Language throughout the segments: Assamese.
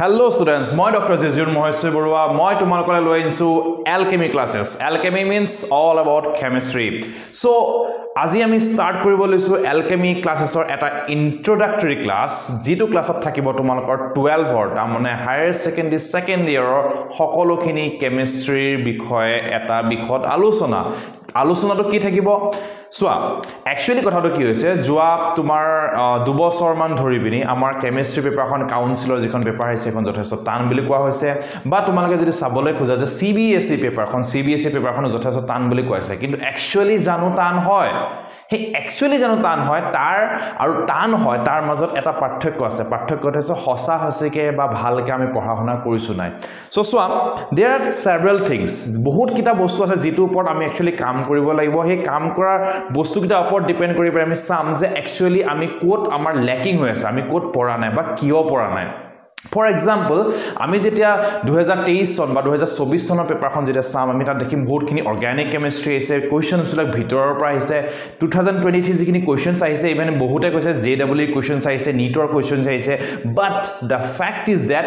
Hello students, মই Dr. Jejun Moheswar Barua, মই তোমালোকলৈ লৈ আহিছো alchemy classes. Alchemy means all about chemistry. So, আজি আমি স্টার্ট কৰিব লৈছো alchemy classes এটা introductory class, যেটো ক্লাছত থাকিব তোমালোকৰ 12 ৰ মানে হায়াৰ সেকেন্ডাৰী সেকেন্ড ইয়াৰৰ সকলোখিনি কেমিষ্ট্ৰিৰ বিষয়ে এটা বিষয়ত আলোচনাটো কি থাকিব সোয়া একচুয়ালি কথাটো কি হৈছে জুৱা তোমাৰ 2 বছৰ মান ধৰি বিনি আমাৰ কেমিষ্ট্ৰি পেপাৰখন কাউন্সিলৰ যিখন পেপাৰ আছে এখন যথেষ্ট টান বুলি কোৱা হৈছে বা তোমালোকে যদি চাবলৈ খোজা যে CBSE পেপাৰখন যথেষ্ট টান বুলি কোৱা হৈছে কিন্তু একচুয়ালি জানো টান হয় হে একচুয়ালি জানো টান হয় তাৰ আৰু টান হয় তাৰ মাজত এটা পাৰ্থক্য আছে পাৰ্থক্যটো হৈছে হসা হসিকে বা ভালকে আমি পঢ়াশুনা কৰিছো নাই সো সোয়া देयर आर सेवरल थिंग्स বহুত কিটা বস্তু আছে যেটো ওপৰত আমি একচুয়ালি কাম কৰিব লাগিব হে কাম কৰাৰ বস্তু কিটা ওপৰত ডিপেন্ড কৰি আমি সাম যে একচুয়ালি আমি কোড আমাৰ ল্যাকিং হৈ আছে আমি কোড পঢ়া নাই বা কিয় পঢ়া নাই For example, আমি যেতিয়া 2023 সন বা 2024 সনৰ পেপাৰখন যেতিয়া সাম আমি তাত দেখিম বহুতখিনি অৰ্গানিক কেমিষ্ট্ৰি আছে কোৱেশ্চনছ বিলাক ভিতৰৰ পৰা আহিছে 2023 যিখিনি কোৱেশ্চনছ আহিছে ইভেন বহুতে কৈছে JEE কোৱেশ্চনছ আহিছে নীটৰ কোৱেশ্চনছ আহিছে বাট দা fact is that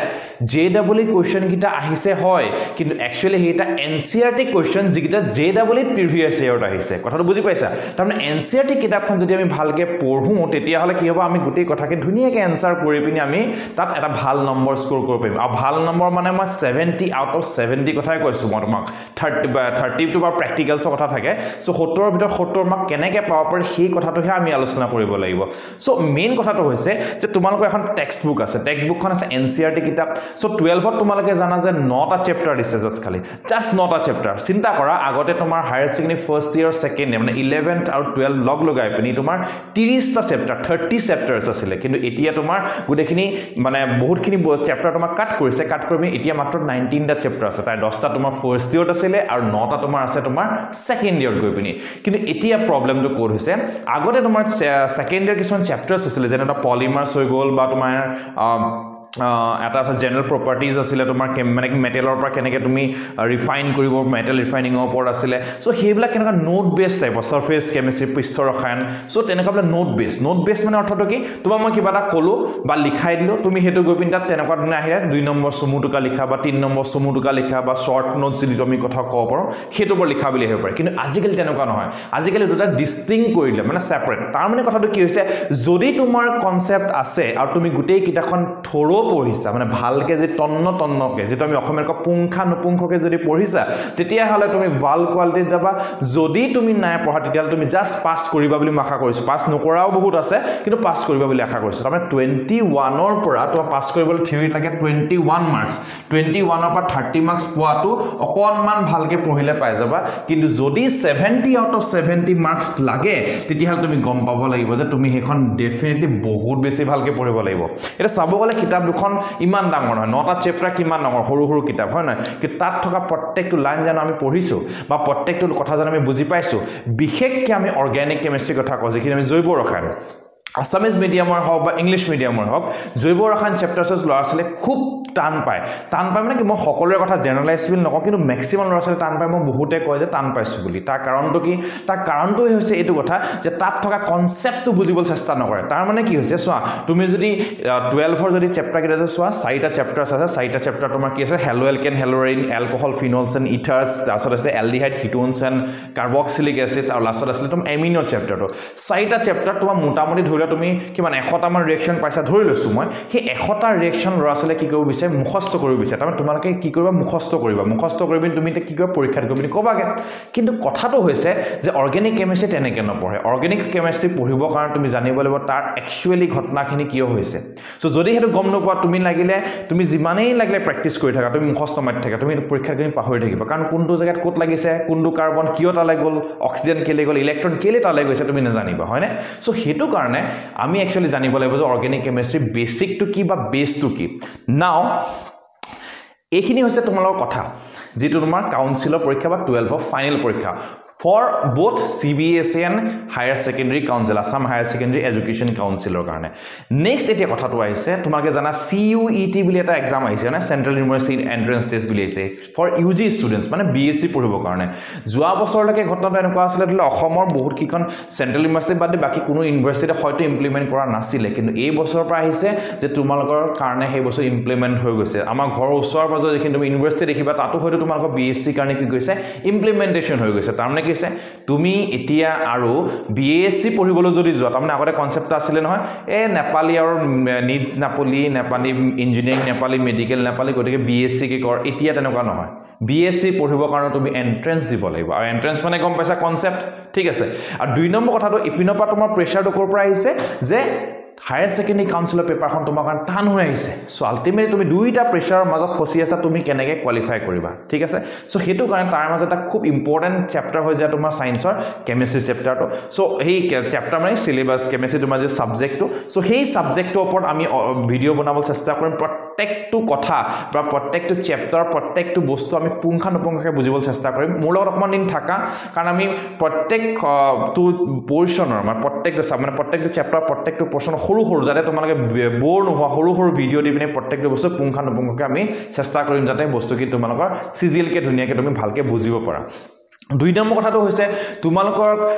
JEE question কিটা আহিছে হয় কিন্তু একচুয়ালি হেটা NCERT কোৱেশ্চন যিকিটা JEE প্ৰিভিয়াছ ইয়াৰত আহিছে কথাটো বুজি পাইছা তাৰমানে NCERT কিতাপখন যদি আমি ভালকে পঢ়ো তেতিয়া হলে কি হ'ব আমি গোটেই কথাকে ধুনিয়াকে আনসাৰ কৰি পিনি আমি তাত এটা ভাল নম্বৰ স্কোৰ কৰিব পাৰিম আৰু ভাল নম্বৰ মানে মই 70 আউট অফ 70 কথাই কৈছো মই তোমাক 30 টু বা প্ৰ্যাকটিক্যালছৰ কথা থাকে সো 70 ৰ ভিতৰত 70 মাৰ্ক কেনেকৈ পাব পাৰি সেই কথাটোহে আমি আলোচনা কৰিব লাগিব সো মেইন কথাটো হৈছে যে তোমালোকৰ এখন টেক্সট বুক আছে টেক্সট বুকখন আছে NCERT কিতাপ সো 12 ত তোমালোকে জানা যে 9টা চেপ্টাৰ দিছে জাস্ট 9টা চেপ্টাৰ চিন্তা কৰা আগতে তোমাৰ হায়াৰ সেকেন্ডাৰী ফাৰ্স্ট ইয়াৰ সেকেন্ড ইয়াৰ মানে 11th আৰু 12 লগ লগাই পিনি তোমাৰ 30টা চেপ্টাৰ 30 চেপ্টাৰছ আছিল কিন্তু এতিয়া তোমাৰ গুটেখিনি মানে বহুতখিনি চেপ্টাৰ তোমাক কাট কৰি এতিয়া মাত্ৰ 19টা চেপ্টাৰ আছে তাই 10টা তোমাৰ ফাৰ্স্ট ইয়াৰত আছিল আৰু 9টা তোমাৰ আছে তোমাৰ সেকেন্ড ইয়াৰত গৈ পিনি কিন্তু এতিয়া প্ৰবলেমটো কোড হৈছে আগতে তোমাৰ সেকেন্ড ইয়াৰ কিছুমান চেপ্টাৰছ আছিল যেনেটা পলিমাৰ্ছ হৈ গল বা তোমাৰ এটা আছে জেনাৰেল প্ৰপাৰ্টিজ আছিল তোমাৰ মানে মেটেলৰ পৰা কেনেকৈ তুমি ৰিফাইন কৰিব মেটেল ৰিফাইনিংৰ ওপৰত আছিল সো হেবিলাক কেনেকা note base type surface chemistry পৃষ্ঠ ৰসায়ন সো তেনেকুৱা নোট বেস মানে অৰ্থটো কি তোমাক মই কিবা এটা কলো বা লিখাই দিলো তুমি হেতু গৈ পিন তাত তেনেকুৱা ধৰণে আহিলে 2 নম্বৰ সমুটুকা লিখা বা 3 নম্বৰ সমুটুকা লিখা বা শৰ্ট নোটছ যদি তুমি কথা ক'ব পাৰো হেতু বৰ লিখা বুলি হ'ব পাৰে কিন্তু আজিকালি তেনেকুৱা নহয় আজিকালি দুটা ডিস্টিংক্ট কৰিলে মানে সেপাৰেট তাৰ মানে কথাটো কি হৈছে যদি তোমাৰ কনসেপ্ট আছে আৰু তুমি গোটেই কিতাপখন থৰো পঢ়িছা মানে ভালকে যে তন্নকে যেটো আমি অসমীয়াৰ পুংখানুপুংখকে যদি পঢ়িছা তেতিয়া হলে তুমি ভাল কোৱালিটিত যাবা যদি তুমি নাই পঢ়া তেতিয়া তুমি জাস্ট পাস কৰিবা বুলি আশা কৰিছো পাস নকৰাও বহুত আছে কিন্তু পাস কৰিবা বুলি আশা কৰিছো তাৰমানে 21 ৰ পৰা তোমাৰ পাস কৰিবলৈ থিওৰি লাগে 21 মাৰ্কস 21 ৰ পৰা 30 মাৰ্কস পোৱাটো অকনমান ভালকে পঢ়িলে পাই যাবা কিন্তু যদি 70 আউট অফ 70 মাৰ্কস লাগে তেতিয়া হলে তুমি গম পাব লাগিব যে তুমি হেখন ডেফিনেটলি বহুত বেছি ভালকে পঢ়িব লাগিব এটা চাব গলে কিতাপ দুখন ইমান ডাঙৰ হয় 9টা চেপ্টাৰ কিমান ডাঙৰ সৰু কিতাপ হয় না কি তাত থকা প্ৰত্যেকটো লাইন জানো আমি পঢ়িছো বা প্ৰত্যেকটো কথা জানো আমি বুজি পাইছো বিশেষকৈ আমি অৰ্গানিক কেমিষ্ট্ৰি কথা কওঁ যিখিনি আমি জৈৱ ৰসায়ন আসামিজ মিডিয়ামৰ হওক বা ইংলিশ মিডিয়ামৰ হওক জৈৱ ৰসায়ন চেপ্টাৰছ ল'ৰা-ছোৱালীয়ে খুব টান পায় মানে কি মই সকলোৰে কথা জেনাৰেলাইজ বুলি নকওঁ কিন্তু ম্যাক্সিমাম ল'ৰা-ছোৱালীয়ে টান পায় মই বহুতে কয় যে টান পাইছো বুলি তাৰ কাৰণটো কি তাৰ কাৰণটো হৈছে এইটো কথা যে তাত থকা কনসেপ্টটো বুজিবলৈ চেষ্টা নকৰে তাৰ মানে কি হৈছে চোৱা তুমি যদি 12 ৰ যদি চেপ্টাৰ কিটা চোৱা 4টা চেপ্টাৰছ আছে 4টা চেপ্টাৰ তোমাৰ কি আছে হেলোএলকেন হেলোৰিন এলকহল ফিনলছ এণ্ড ইথাৰ্ছ তাৰছত আছে এলডিহাইড কিটোনছ এণ্ড কাৰ্বক্সিলিক এসিডছ আৰু লাষ্টত আছে তোমাৰ এমিনো চেপ্টাৰটো 4টা চেপ্টাৰ তোমাৰ মোটামুটি ধৰি তুমি কিমান 100টা মান ৰিঅ্যাকচন পাইছা ধৰি লৈছো মই সেই 100টা ৰিঅ্যাকচন ল'ৰা-ছোৱালীয়ে কি কৰিব বিচাৰে মুখস্থ কৰিব বিচাৰে তাৰমানে তোমালোকে কি কৰিবা মুখস্থ কৰিবি তুমি কি কৰিবা পৰীক্ষাত গৈ ক'বাগে কিন্তু কথাটো হৈছে যে অৰ্গানিক কেমিষ্ট্ৰি তেনেকে নপঢ়ে অৰ্গানিক কেমিষ্ট্ৰি পঢ়িবৰ কাৰণে তুমি জানিব লাগিব তাৰ একচুয়ালি ঘটনাখিনি কিয় হৈছে সো যদি হেতু গম নোপোৱা তুমি যিমানেই লাগিলে প্ৰেক্টিছ কৰি থাকা তুমি মুখস্থ মাৰি থাকা তুমি পৰীক্ষাত গৈ পাহৰি থাকিবা কাৰণ কোনটো জায়গাত ক'ত লাগিছে কোনটো কাৰ্বন কিয় তালে গ'ল অক্সিজেন কেলে গ'ল ইলেক্ট্ৰন কেলে তালে গৈছে তুমি নাজানিবা হয়নে সো হেতু কাৰণে আমি একচুয়ালি জানিব লাগিব যে অৰ্গানিক কেমিষ্ট্ৰি বেসিক টু কি বা বেস টু কি নাও এইখিনি হৈছে তোমালোকৰ কথা যেটো তোমাৰ কাউন্সিলৰ পৰীক্ষা বা 12 ফাইনেল পৰীক্ষা for both CBSE and Higher Secondary Council, Assam Higher Secondary Education Council কাৰণে নেক্সট এতিয়া কথাটো আহিছে তোমাকে জানা CUET বুলি এটা এক্সাম আহিছে না সেন্ট্রাল ইউনিভাৰ্সিটি এন্ট্ৰেন্স টেষ্ট বুলি আহিছে ফৰ UG ষ্টুডেন্টস মানে BSc পঢ়িবৰ কাৰণে যোৱা বছৰলৈকে ঘটনাটো এনেকুৱা আছিল যে অসমৰ বহুত কিখন সেন্ট্ৰাল ইউনিভাৰ্সিটি বাদ বাকি কোনো ইউনিভাৰ্সিটি হয়তো ইমপ্লিমেন্ট কৰা নাছিল কিন্তু এই বছৰৰ পৰা আহিছে যে তোমালোকৰ কাৰণে সেই বছৰ ইমপ্লিমেন্ট হৈ গৈছে আমাৰ ঘৰৰ ওচৰৰ পাজৰ যেখিনি তুমি ইউনিভাৰ্সিটি দেখিবা তাতো হয়তো তোমালোকৰ BSc কাৰণে কি গৈছে ইমপ্লিমেন্টেশন হৈ গৈছে তাৰমানে কিছে তুমি এতিয়া আৰু BSc পঢ়িবলৈ যদি যোৱা তাৰমানে আগতে কনসেপ্ট আছিল নহয় এ নেপালী আৰু NEET Nepali engineering Nepali medical Nepali গতিকে BSc কে কৰ এতিয়া তেনেকুৱা নহয় BSc পঢ়িবৰ কাৰণে তুমি এন্ট্ৰেন্স দিব লাগিব আৰু এন্ট্ৰেন্স মানে গম পাইছা কনসেপ্ট ঠিক আছে আৰু দুই নম্বৰ কথাটো ইপিনৰ পৰা তোমাৰ প্ৰেছাৰটো কৰ পৰা আহিছে যে Higher Secondary Council পেপাৰখন তোমাৰ কাৰণে টান হৈ আহিছে সো আলটিমেটলি তুমি দুইটা প্ৰেছাৰৰ মাজত ফসি আছা তুমি কেনেকৈ কোৱালিফাই কৰিবা ঠিক আছে সো হেতু কাৰণে তাৰ মাজত এটা খুব ইম্পৰ্টেন্ট চেপ্টাৰ হৈ যায় তোমাৰ সায়েন্সৰ কেমিষ্ট্ৰি চেপ্টাৰটো সো এই চেপ্টাৰ মানে সিলেবাস কেমিষ্ট্ৰি তোমাৰ যে সাবজেক্টটো সো সেই সাবজেক্টৰ ওপৰত আমি ভিডিও বনাবলৈ চেষ্টা কৰিম প্ৰত্যেকটো কথা বা প্ৰত্যেকটো চেপ্টাৰ প্ৰত্যেকটো বস্তু আমি পুংখানুপুংখকৈ বুজিবলৈ চেষ্টা কৰিম মোৰ লগত অকমান দিন থাকা কাৰণ আমি প্ৰত্যেকটো পৰ্চনৰ মানে প্ৰত্যেকটো চেপ্টাৰ প্ৰত্যেকটো পৰ্চন সৰু যাতে তোমালোকে বোৰ নোহোৱা সৰু ভিডিও দি পিনে প্ৰত্যেকটো বস্তু পুংখানুপুংখকৈ আমি চেষ্টা কৰিম যাতে বস্তু কি তোমালোকৰ সিজিলকে ধুনীয়াকৈ তুমি ভালকে বুজিব পাৰা দুই নম্বৰ কথাটো হৈছে তোমালোকৰ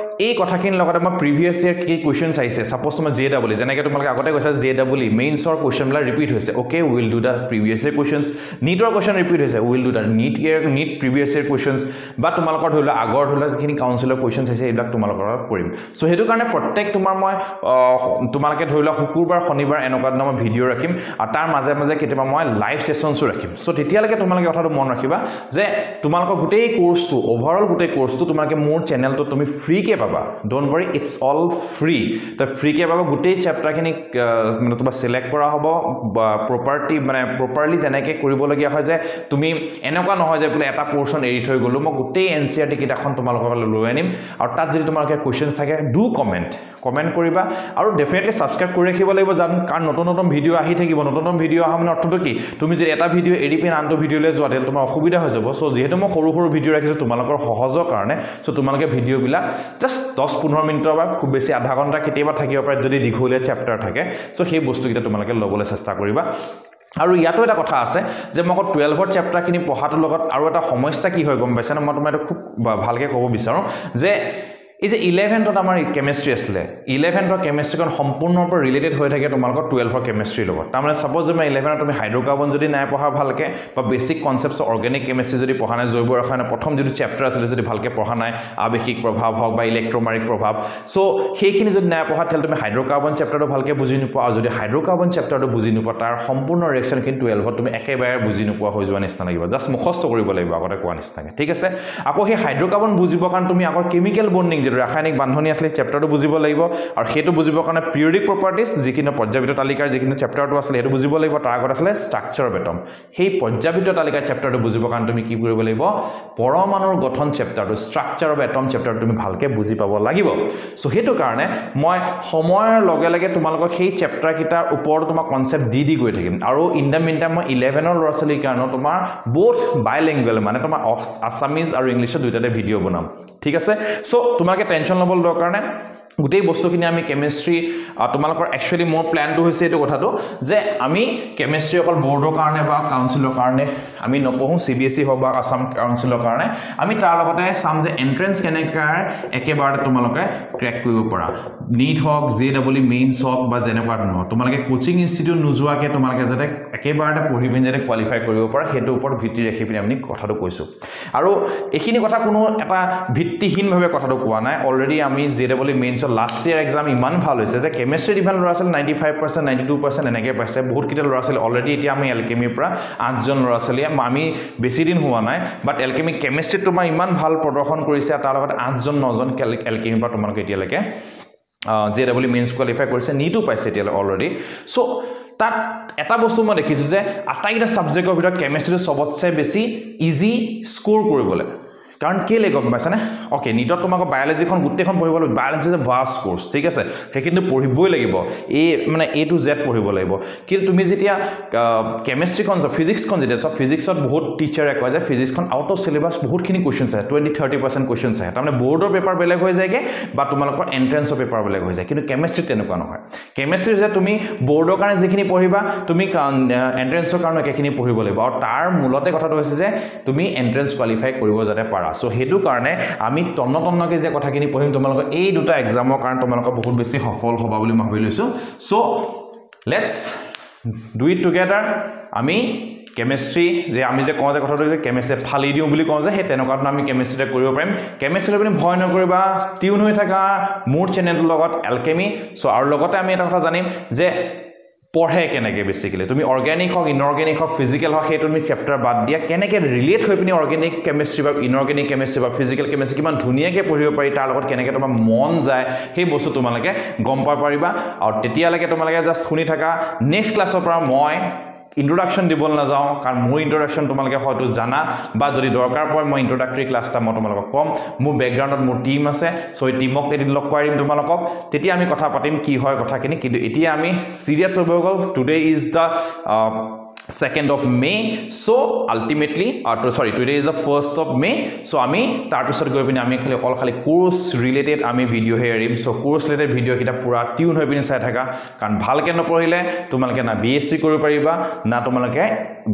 এই কথাখিনিৰ লগতে মই প্ৰিভিয়াস ইয়াৰ কি কোৱেশ্চনছ আহিছে সাপোজ তোমাৰ JEE যেনেকৈ তোমালোকে আগতে কৈছা JEE মেইনছৰ কোৱেশ্চনবিলাক ৰিপিট হৈছে okay will do the previous year questions নিটৰ কোৱেশ্চন ৰিপিট হৈছে will do the NEET previous year questions বা তোমালোকৰ ধৰিলা আগৰ ধৰিলা যিখিনি কাউন্সিলৰ কোৱেশ্চনছ আছে এইবিলাক তোমালোকৰ কৰিম সো হেতু কাৰণে প্ৰত্যেক তোমাৰ মই তোমালোকে ধৰিলা শুকুৰবাৰ শনিবাৰ এনেকুৱা ধৰণৰ মই ভিডিও ৰাখিম আৰু তাৰ মাজে মাজে কেতিয়াবা মই লাইভ সেশনছো ৰাখিম সো তেতিয়ালৈকে তোমালোকে কথাটো মন ৰাখিবা যে তোমালোকৰ গোটেই কোৰ্সটো ওভাৰঅল গোটেই কোৰ্সটো তোমালোকে মোৰ চেনেলটো তুমি ফ্ৰী কে পাবা don't worry it's all free ত ফ্ৰী কে পাবা গোটেই চেপ্টাৰখিনি মানে তোমাৰ সিলেক্ট কৰা হ'ব প্ৰপাৰলি যেনেকৈ কৰিবলগীয়া হয় যে তুমি এনেকুৱা নহয় যে বোলে এটা পোৰশন এৰি থৈ গলো মই গোটেই NCERT কিতাপখন তোমালোকৰ লৈ আনিম আৰু তাত যদি তোমালোকে কোৱেশ্চনছ থাকে ডু কমেন্ট কৰিবা আৰু ডেফিনেটলি সাবস্ক্ৰাইব কৰি ৰাখিব লাগিব কাৰণ নতুন ভিডিও আহি থাকিব নতুন ভিডিও অহা মানে অৰ্থটো কি তুমি যদি এটা ভিডিও এৰি পিন আনটো ভিডিওলৈ যোৱা তেল তোমাৰ অসুবিধা হৈ যাব সো যেহেতু মই সৰু ভিডিও ৰাখিছো তোমালোকৰ সহজৰ কাৰণে সো তোমালোকে ভিডিও বিলাক জাস্ট 10-15 মিনিটৰ বা খুব বেছি আধা ঘণ্টা কেতিয়াবা থাকিব পাৰে যদি দীঘলীয়া চেপ্টাৰ থাকে সো সেই বস্তুকিটা তোমালোকে ল'বলৈ চেষ্টা কৰিবা আৰু ইয়াতো এটা কথা আছে যে মই 12ৰ চেপ্টাৰখিনি পঢ়াটোৰ লগত আৰু এটা সমস্যা কি হয় গম পাইছা না মই তোমাক খুব ভালকে ক'ব বিচাৰো যে এই যে 11th আমাৰ কেমিষ্ট্ৰি আছিল 11th কেমিষ্ট্ৰিখন সম্পূৰ্ণৰূপে ৰিলেটেড হৈ থাকে তোমালোকৰ 12ৰ কেমিষ্ট্ৰি লগত তাৰমানে সাপোজ যে 11th তুমি হাইড্ৰকাৰ্বন যদি নাই পঢ়া ভালকে বা বেসিক কনসেপ্টছ অৰ্গেনিক কেমিষ্ট্ৰি যদি পঢ়া নাই জৈৱ ৰসায়ন প্ৰথম যদি চেপ্টাৰ আছিল যদি ভালকে পঢ়া নাই আবেশিক প্ৰভাৱ হওক বা ইলেক্ট্ৰমাৰিক প্ৰভাৱ সো সেইখিনি যদি নাই পঢ়া তেল তুমি হাইড্ৰকাৰ্বন চেপ্টাৰটো ভালকে বুজি নোপোৱা আৰু যদি হাইড্ৰকাৰ্বন চেপ্টাৰটো বুজি নোপোৱা তাৰ সম্পূৰ্ণ ৰিএকচনখিনি 12ত তুমি একেবাৰে বুজি নোপোৱা হৈ যোৱা নিচিনা লাগিব জাস্ট মুখস্থ কৰিব লাগিব আগতে কোৱা নিচিনাকে ঠিক আছে আকৌ সেই হাইড্ৰকাৰ্বন বুজিবৰ কাৰণে তুমি আগৰ কেমিক্যাল বন্ডিং যে ৰাসায়নিক বান্ধনী আছিল চেপ্টাৰটো বুজিব লাগিব আৰু হেতু বুজিবৰ কাৰণে পিৰিয়ডিক প্ৰপাৰ্টিজ যিখিনি পৰ্যায়বৃত্ত তালিকাৰ যিখিনি চেপ্টাৰটো আছিল হেতু বুজিব লাগিব তাৰ আগত আছিল ষ্ট্ৰাকচাৰ অফ এটম সেই পৰ্যায়বৃত্ত তালিকাৰ চেপ্টাৰটো বুজিবৰ কাৰণে তুমি কি কৰিব লাগিব পৰমাণুৰ গঠন চেপ্টাৰটো ষ্ট্ৰাকচাৰ অফ এটম চেপ্টাৰটো তুমি ভালকে বুজি পাব লাগিব সো হেতু কাৰণে মই সময়ৰ লগে লগে তোমালোকক সেই চেপ্টাৰ কিটাৰ ওপৰত তোমাক কনসেপ্ট দি গৈ থাকিম আৰু ইন দা মিন টাইম মই 11ৰ ল'ৰা-ছোৱালীৰ কাৰণে তোমাৰ বোথ বাইলিংগুৱেল মানে তোমাৰ আসামিজ আৰু ইংলিশৰ দুইটাতে ভিডিও বনাম ঠিক আছে সো তোমাকে টেনচন লবল দৰকাৰ নাই গোটেই বস্তুখিনি আমি কেমিষ্ট্ৰি তোমালোকৰ একচুয়ালি মোৰ প্ল্যানটো হৈছে এটো কথাটো যে আমি কেমিষ্ট্ৰি অকল বোৰ্ডৰ কাৰণে বা কাউন্সিলৰ কাৰণে আমি নপঢ়ো CBSE হওক বা আসাম কাউন্সিলৰ কাৰণে আমি তাৰ লগতে সাম যে এন্ট্ৰেন্স কেনেকাৰ একেবাৰে তোমালোকে ক্ৰেক কৰিব পৰা নিট হওক JEE মেইনছ হওক বা যেনেকুৱা নহয় তোমালোকে কোচিং ইনষ্টিটিউট নোযোৱাকে তোমালোকে যাতে একেবাৰে পঢ়ি পিনে যাতে কোৱালিফাই কৰিব পৰা হেতু ওপৰত ভিত্তি ৰাখি পিনে আমি কথাটো কৈছো আৰু এখিনি কথা কোনো এটা ভিত্তিহীনভাৱে কথাটো কোৱা নাই অলৰেডি আমি JEE mains last year exam ইমান ভাল হৈছে যে কেমিষ্ট্ৰি ডিভান ল'ৰা-ছোৱালী 95% 92% এনেকৈ পাইছে বহুত কিটা ল'ৰা-ছোৱালী অলৰেডি এতিয়া আমি এলকেমিৰ পৰা 8জন ল'ৰা-ছোৱালী আমি বেছি দিন হোৱা নাই বাট এলকেমি কেমিষ্ট্ৰিত তোমাৰ ইমান ভাল প্ৰদৰ্শন কৰিছে তাৰ লগত 8জন 9জন এলকেমিৰ পৰা তোমালোকে এতিয়ালৈকে JEE মেইনছ কোৱালিফাই কৰিছে নিটো পাইছে এতিয়া অলৰেডি সো তাত এটা বস্তু মই দেখিছো যে আটাইটা সাবজেক্টৰ ভিতৰত কেমিষ্ট্ৰিটো সবতছে বেছি ইজি স্কোৰ কৰিবলৈ কাৰণ কেলে গম পাইছানে ওকে নিটত তোমাক বায়োলজিখন গোটেইখন পঢ়িব লাগিব biology is a vast course ঠিক আছে সেইখিনি পঢ়িবই লাগিব এই মানে A to Z পঢ়িব লাগিব কিন্তু তুমি যেতিয়া কেমিষ্ট্ৰিখন ফিজিক্সখন যেতিয়া সব ফিজিক্সত বহুত টিচাৰে কয় যে ফিজিক্সখন আউট অফ সিলেবাস বহুতখিনি কোৱেশ্চনছ আছে 20-30% কোৱেশ্চনছ আছে তাৰমানে বোৰ্ডৰ পেপাৰ বেলেগ হৈ যায়গে বা তোমালোকৰ এন্ট্ৰেন্সৰ পেপাৰ বেলেগ হৈ যায় কিন্তু কেমিষ্ট্ৰি তেনেকুৱা নহয় কেমিষ্ট্ৰি যে তুমি বোৰ্ডৰ কাৰণে যিখিনি পঢ়িবা তুমি এন্ট্ৰেন্সৰ কাৰণে একেখিনি পঢ়িব লাগিব আৰু তাৰ মূলতে কথাটো হৈছে যে তুমি এন্ট্ৰেন্স কোৱালিফাই কৰিব যাতে পাৰা সো হেতু কাৰণে আমি তন্নতন্নকে যে কথাখিনি পঢ়িম তোমালোকৰ এই দুটা এক্সামৰ কাৰণে তোমালোকৰ বহুত বেছি সফল হ'বা বুলি মই ভাবি লৈছো so let's do it together আমি কেমিষ্ট্ৰি যে আমি যে কোৱা যে কথাটো যে কেমিষ্ট্ৰি ফালি দিও বুলি কোৱা যে হে তেনেকুৱাটো আমি কেমিষ্ট্ৰিতে কৰিব পাৰিম কেমিষ্ট্ৰিলৈ আপুনি ভয় নকৰিবা টিউন হৈ থাকা মোৰ চেনেলটোৰ লগত এলকেমি সো আৰু লগতে আমি এটা কথা জানিম যে পঢ়ে কেনেকে বেসিক্যালি তুমি অর্গানিক হক ইনঅর্গানিক হক ফিজিক্যাল হক হেতু তুমি চ্যাপ্টার বাদ দিয়া কেনেকে রিলেট হৈ পিনি অর্গানিক কেমিস্ট্রি বা ইনঅর্গানিক কেমিস্ট্রি বা ফিজিক্যাল কেমিস্ট্রি কিমান ধুনিয়াকে পঢ়িব পাৰি তাৰ লগত কেনেকে তোমাৰ মন যায় সেই বস্তু তোমালকে গম পাব পাৰিবা আৰু তেতিয়ালৈকে তোমালকে জাস্ট শুনি থাকা নেক্সট ক্লাছৰ পৰা মই ইন্ট্ৰোডাকশন দিবল না যাও কাৰণ মোৰ ইন্ট্ৰোডাকশন তোমালকে হয়তো জানা বা যদি দৰকাৰ পৰে মই ইন্ট্ৰোডাক্টৰি ক্লাছটা মই তোমালক কম মোৰ ব্যাকগ্ৰাউণ্ডত মোৰ টিম আছে সো এই টিমক এদিন লগ কৰিম তোমালকক তেতিয়া আমি কথা পাতিম কি হয় কথাখিনি কিন্তু এতিয়া আমি সিৰিয়াস হৈ গল today is the 2nd of May so ultimately today is the 1st of May so আমি তাৰ পিছত গৈ পিনি আমি খালি কোৰ্স ৰিলেটেড আমি ভিডিও হে এৰিম সো কোৰ্স ৰিলেটেড ভিডিও কিটা পুৰা টিউন হৈ পিনি চাই থাকা কাৰণ ভালকে নপঢ়িলে তোমালকে না বিএসসি কৰিব পাৰিবা না তোমালকে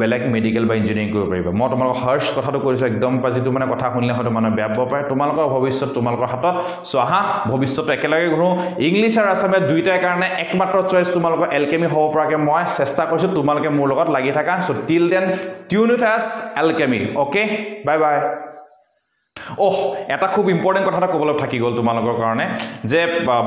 বেলেগ মেডিকেল বা ইঞ্জিনিয়াৰিং কৰিব পাৰিবা মই তোমালক হাৰ্শ কথাটো কৰিছো একদম পাজিটো মানে কথা শুনিলে হয়তো মানে বেয়া পাব পাৰে তোমালকৰ ভৱিষ্যত তোমালকৰ হাতত সো আহা ভৱিষ্যত একেলগে ঘৰো ইংলিশ আৰু আসামীয়া দুইটাৰ কাৰণে একমাত্ৰ চয়েস তোমালকৰ এলকেমি হ'ব পৰাকে মই চেষ্টা কৰিছো তোমালকে মোৰ লগত লাগি থাকা so till then tune with us alchemy okay bye bye এটা খুব ইম্পৰ্টেন্ট কথা কবলৈ থাকি গল তোমালোকৰ কাৰণে যে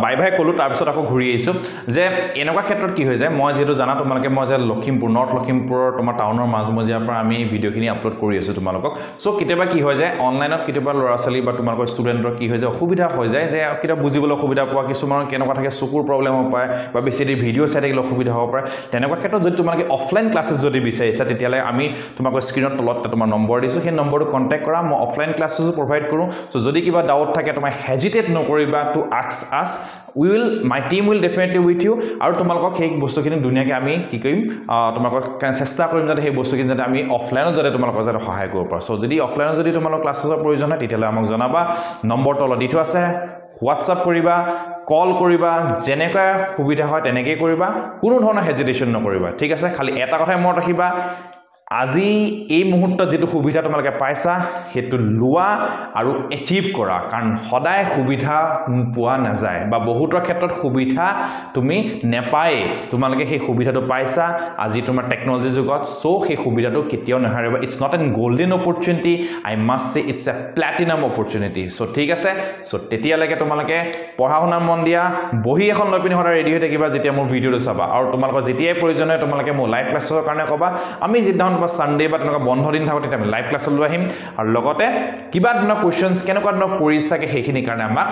বাই বাই কলো তাৰ পিছত আকৌ ঘূৰি আইছো যে এনেকুৱা ক্ষেত্ৰত কি হৈ যায় মই যেটো জানা তোমালোকে মই যে লখিমপুৰ নৰ্থ লখিমপুৰৰ তোমাৰ টাউনৰ মাজমজিয়াৰ পৰা আমি ভিডিওখিনি আপলোড কৰি আছো তোমালোকক সো কিতেবা কি হৈ যায় অনলাইনত কিতেবা লৰাছালি বা তোমালোকৰ ষ্টুডেন্টৰ কি হৈ যায় অসুবিধা হৈ যায় যে কিটা বুজিবলৈ অসুবিধা পোৱা কিছুমানৰ কেনেকুৱা থাকে চকুৰ প্ৰবলেম হ'ব পাৰে বা বেছি ভিডিও চাই থাকিলে অসুবিধা হ'ব পাৰে তেনেকুৱা ক্ষেত্ৰত যদি তোমালোকে অফলাইন ক্লাसेছ যদি বিচাৰিছা তেতিয়ালে আমি তোমালোকৰ স্ক্ৰিনত তলত তোমাৰ নম্বৰ দিছো সেই নম্বৰটো কন্টাক্ট কৰা মই offline classes provide karo so jodi kiba doubt thake tuma hesitate nokoriba to ask us my team will definitely with you aru tumalok hek bostu kini dunia ke ami ki koim tumalok kan chesta korim jate he bostu kini jate ami offline jate tumalok jate sahay koribo par so jodi offline jodi tumalok classes or proyojon hoy titele amak janaba number tolo ditu ase WhatsApp koriba call koriba jeneka subidha hoy teneke koriba kono dhona hesitation nokoriba thik ase khali eta kotha mon rakhiba আজি এই মুহূৰ্তত যেটো সুবিধা তোমালকে পাইছা হেতু লুয়া আৰু এচিভ কৰা কাৰণ সদায় সুবিধা পোৱা না যায় বা বহুতৰ ক্ষেত্ৰত সুবিধা তুমি নেপায় তোমালকে সেই সুবিধাটো পাইছা আজি তোমাৰ টেকনলজি যুগত সো সেই সুবিধাটো কেতিয়াও নহাৰিবা it's not an golden opportunity I must say it's a platinum opportunity so ঠিক আছে সো তেতিয়া লাগে তোমালকে পঢ়া-শুনা মন দিয়া বহি এখন লৈ পিনি হৰা ৰেডি হৈ থাকিবা যেতিয়া মোৰ ভিডিওটো চাবা আৰু তোমালকৰ যেতিয়াই প্ৰয়োজন হয় তোমালকে মোৰ লাইভ ক্লাছৰ কাৰণে কবা আমি যেদিন বা সানডে বা তেনেকা বন্ধ দিন থাকতে আমি লাইভ ক্লাছ লৈ আহিম আৰু লগতে কিবা ধৰণৰ কোৱেশ্চনছ কেনেকুৱা ধৰণৰ কুইজ থাকে সেইখিনি কাৰণে আমাক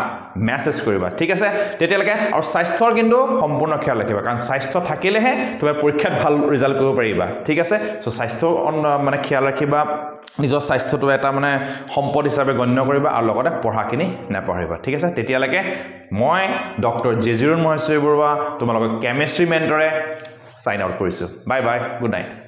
মেছেজ কৰিবা ঠিক আছে তেতিয়ালৈকে আৰু স্বাস্থ্যৰ কিন্তু সম্পূৰ্ণ খ্যাল ৰাখিবা কাৰণ স্বাস্থ্য থাকিলেহে তুমি পৰীক্ষাত ভাল ৰিজাল্ট কৰিব পাৰিবা ঠিক আছে সো স্বাস্থ্য মানে খ্যাল ৰাখিবা নিজৰ স্বাস্থ্যটো এটা মানে সম্পদ হিচাপে গণ্য কৰিবা আৰু লগতে পঢ়াখিনি নেপঢ়িবা ঠিক আছে তেতিয়ালৈকে মই ডক্টৰ জেজিৰুন মহেশ্বৰী বৰুৱা তোমালোকৰ কেমিষ্ট্ৰি মেন্টৰে সাইন আউট কৰিছো বাই বাই গুড নাইট